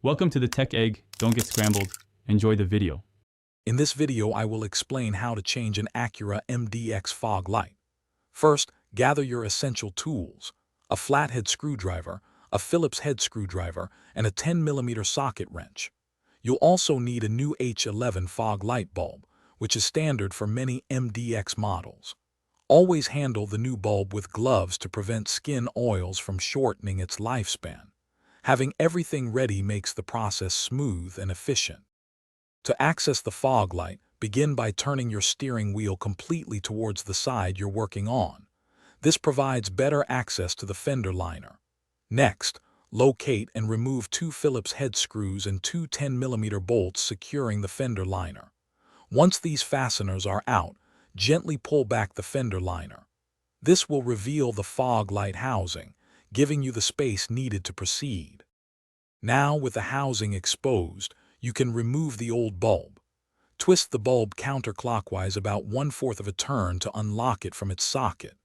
Welcome to the Tech Egg. Don't get scrambled. Enjoy the video. In this video, I will explain how to change an Acura MDX fog light. First, gather your essential tools: a flathead screwdriver, a Phillips head screwdriver, and a 10mm socket wrench. You'll also need a new H11 fog light bulb, which is standard for many MDX models. Always handle the new bulb with gloves to prevent skin oils from shortening its lifespan. Having everything ready makes the process smooth and efficient. To access the fog light, begin by turning your steering wheel completely towards the side you're working on. This provides better access to the fender liner. Next, locate and remove two Phillips head screws and two 10mm bolts securing the fender liner. Once these fasteners are out, gently pull back the fender liner. This will reveal the fog light housing, giving you the space needed to proceed. Now, with the housing exposed, you can remove the old bulb. Twist the bulb counterclockwise about 1/4 of a turn to unlock it from its socket.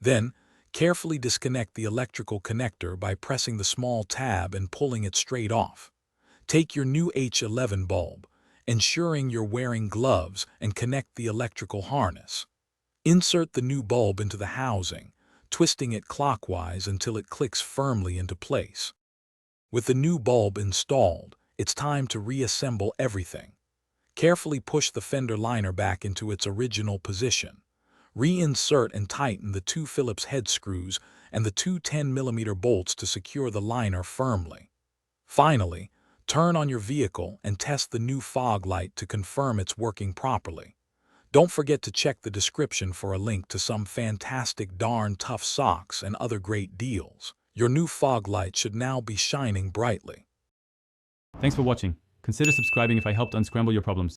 Then, carefully disconnect the electrical connector by pressing the small tab and pulling it straight off. Take your new H11 bulb, ensuring you're wearing gloves, and connect the electrical harness. Insert the new bulb into the housing, twisting it clockwise until it clicks firmly into place. With the new bulb installed, it's time to reassemble everything. Carefully push the fender liner back into its original position. Reinsert and tighten the two Phillips head screws and the two 10mm bolts to secure the liner firmly. Finally, turn on your vehicle and test the new fog light to confirm it's working properly. Don't forget to check the description for a link to some fantastic darn tough socks and other great deals. Your new fog light should now be shining brightly. Thanks for watching. Consider subscribing if I helped unscramble your problems.